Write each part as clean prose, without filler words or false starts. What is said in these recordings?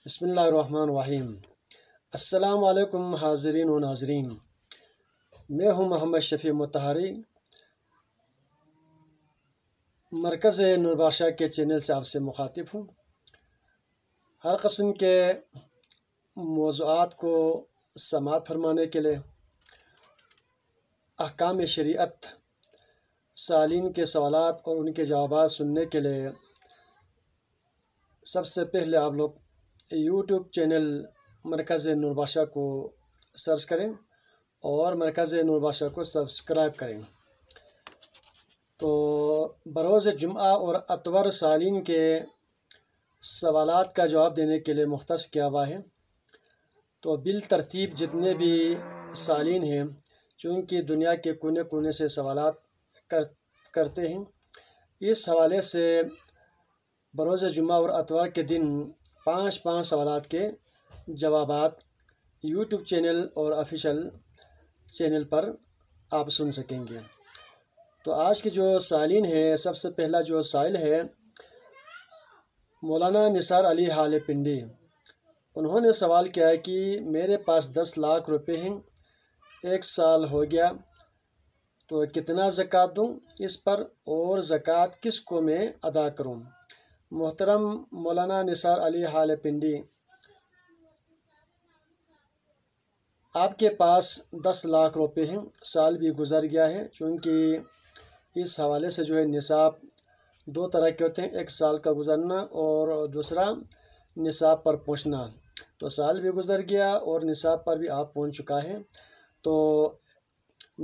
بسم اللہ الرحمن الرحیم۔ السلام علیکم حاضرین و ناظرین، میں ہوں محمد شفیع مطہری، مرکز نور بادشاہ کے چینل سے آپ سے مخاطب ہوں۔ ہر قسم کے موضوعات کو سماعت فرمانے کے لیے، احکام شریعت، سائلین کے سوالات اور ان کے جوابات سننے کے لیے سب سے پہلے آپ لوگ یوٹیوب چینل مرکز نور بادشاہ کو سرچ کریں اور مرکز نور بادشاہ کو سبسکرائب کریں۔ تو بروز جمعہ اور اتوار سائلین کے سوالات کا جواب دینے کے لیے مختص کیا ہوا ہے۔ تو بالترتیب جتنے بھی سائلین ہیں، چونکہ دنیا کے کونے کونے سے سوالات کرتے ہیں، اس حوالے سے بروز جمعہ اور اتوار کے دن 5 سوالات کے جوابات یوٹیوب چینل اور آفیشیل چینل پر آپ سن سکیں گے۔ تو آج کے جو سائلین ہے، سب سے پہلا جو سائل ہے مولانا نثار علی حال پنڈی۔ انہوں نے سوال کیا ہے کہ میرے پاس 10 لاکھ روپے ہیں، 1 سال ہو گیا، تو کتنا زکوٰۃ دوں اس پر، اور زکوٰۃ کس کو میں ادا کروں؟ محترم مولانا نثار علی حال پنڈی، آپ کے پاس 10 لاکھ روپے ہیں، سال بھی گزر گیا ہے، چونکہ اس حوالے سے جو ہے نصاب 2 طرح کے ہوتے ہیں، 1 سال کا گزرنا اور دوسرا نصاب پر پہنچنا۔ تو سال بھی گزر گیا اور نصاب پر بھی آپ پہنچ چکا ہے، تو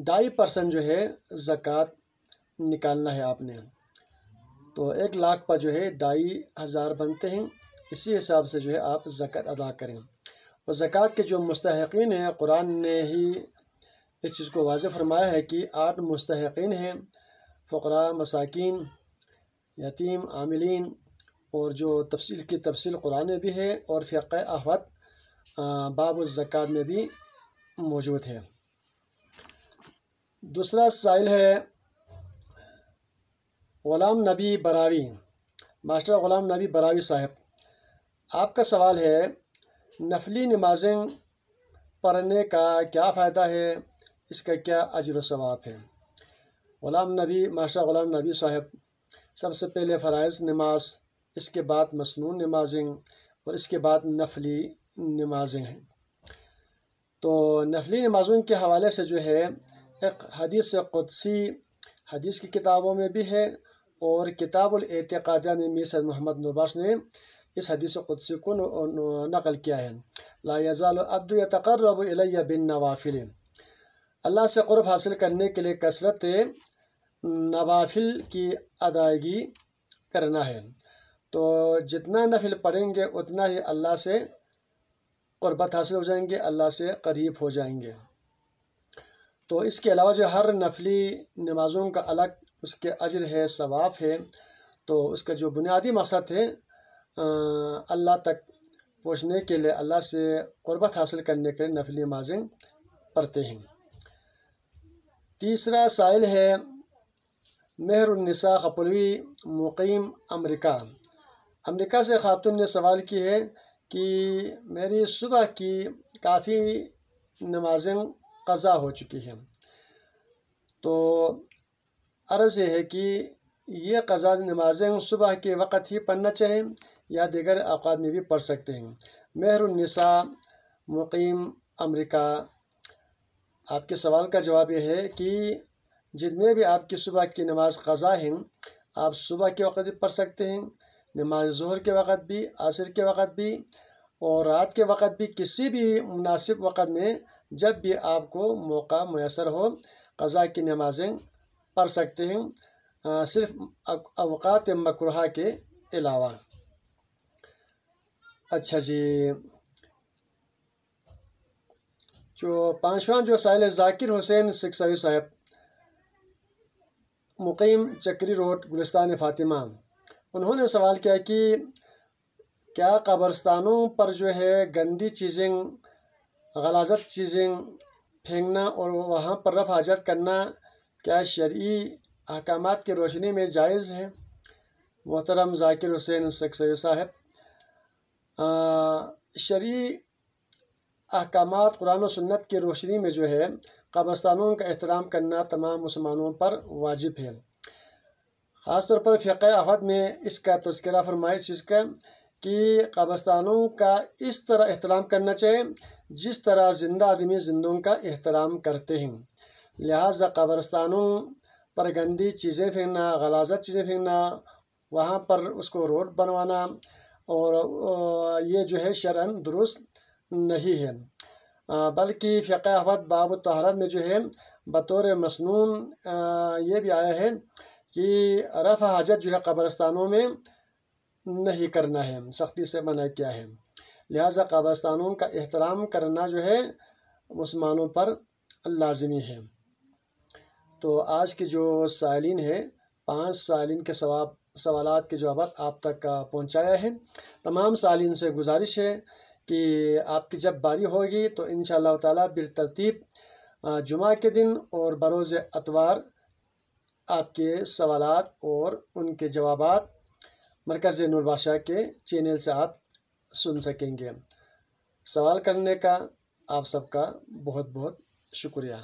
2.5% جو ہے زکوٰۃ نکالنا ہے آپ نے۔ تو 1 لاکھ پر جو ہے 2,500 بنتے ہیں، اسی حساب سے جو ہے آپ زکوٰۃ ادا کریں۔ اور زکوٰۃ کے جو مستحقین ہیں، قرآن نے ہی اس چیز کو واضح فرمایا ہے کہ 8 مستحقین ہیں: فقراء، مساکین، یتیم، عاملین، اور جو تفصیل قرآن میں بھی ہے اور فقہ احوط باب الزکوٰۃ میں بھی موجود ہے۔ دوسرا سائل ہے غلام نبی براوی، ماسٹر غلام نبی براوی صاحب۔ آپ کا سوال ہے نفلی نمازیں پڑھنے کا کیا فائدہ ہے، اس کا کیا اجر و ثواب ہے؟ ماسٹر غلام نبی صاحب، سب سے پہلے فرائض نماز، اس کے بعد مسنون نمازیں اور اس کے بعد نفلی نمازیں ہیں۔ تو نفلی نمازوں کے حوالے سے جو ہے ایک حدیث قدسی حدیث کی کتابوں میں بھی ہے، اور کتاب الاعتقادیہ میں میر سید محمد نور بخش نے اس حدیث قدسی کو نقل کیا ہے: لا یزال العبد یتقرب الی بالنوافل۔ اللہ سے قرب حاصل کرنے کے لیے کثرت نوافل کی ادائیگی کرنا ہے۔ تو جتنا نفل پڑھیں گے اتنا ہی اللہ سے قربت حاصل ہو جائیں گے، اللہ سے قریب ہو جائیں گے۔ تو اس کے علاوہ جو ہر نفلی نمازوں کا الگ اس کے اجر ہے، ثواب ہے، تو اس کا جو بنیادی مقصد ہے اللہ تک پہنچنے کے لیے، اللہ سے قربت حاصل کرنے کے لیے نفلی نمازیں پڑھتے ہیں۔ تیسرا سائل ہے مہر النساء خپلوی، مقیم امریکہ سے خاتون نے سوال کی ہے کہ میری صبح کی کافی نمازیں قضا ہو چکی ہیں، تو عرض یہ ہے کہ یہ قضا نمازیں صبح کے وقت ہی پڑھنا چاہیں یا دیگر اوقات میں بھی پڑھ سکتے ہیں؟ مہر النساء، مقیم امریکہ، آپ کے سوال کا جواب یہ ہے کہ جتنے بھی آپ کی صبح کی نماز قضا ہیں، آپ صبح کے وقت بھی پڑھ سکتے ہیں، نماز ظہر کے وقت بھی، عصر کے وقت بھی، اور رات کے وقت بھی، کسی بھی مناسب وقت میں جب بھی آپ کو موقع میسر ہو قضا کی نمازیں پڑھ سکتے ہیں، صرف اوقات مکروہہ کے علاوہ۔ اچھا جی، جو 5واں جو سائل ہے ذاکر حسین سکسوی صاحب، مقیم چکری روڈ، گلستان فاطمہ۔ انہوں نے سوال کیا کہ کیا قبرستانوں پر جو ہے گندی چیزیں، غلاظت چیزیں پھینکنا اور وہاں پر رفع حاجت کرنا کیا شرعی احکامات کی روشنی میں جائز ہے؟ محترم ذاکر حسین سکسوی صاحب، شرعی احکامات قرآن و سنت کی روشنی میں جو ہے قبرستانوں کا احترام کرنا تمام مسلمانوں پر واجب ہے۔ خاص طور پر فقہ احمد میں اس کا تذکرہ فرمایا اس چیز کا کہ قبرستانوں کا اس طرح احترام کرنا چاہیے جس طرح زندہ آدمی زندوں کا احترام کرتے ہیں۔ لہٰذا قبرستانوں پر گندی چیزیں پھینکنا، غلاظت چیزیں پھینکنا، وہاں پر اس کو روڈ بنوانا اور یہ جو ہے شرعاً درست نہیں ہے، بلکہ فقہ احمد باب الطہارت میں جو ہے بطور مسنون یہ بھی آیا ہے کہ رفع حاجت جو ہے قبرستانوں میں نہیں کرنا ہے، سختی سے منع کیا ہے۔ لہٰذا قبرستانوں کا احترام کرنا جو ہے مسلمانوں پر لازمی ہے۔ تو آج کے جو سائلین ہیں 5 سائلین کے سوالات کے جوابات آپ تک پہنچایا ہے۔ تمام سائلین سے گزارش ہے کہ آپ کی جب باری ہوگی تو انشاءاللہ تعالیٰ بالترتیب جمعہ کے دن اور بروز اتوار آپ کے سوالات اور ان کے جوابات مرکز نور بادشاہ کے چینل سے آپ سن سکیں گے۔ سوال کرنے کا آپ سب کا بہت بہت شکریہ۔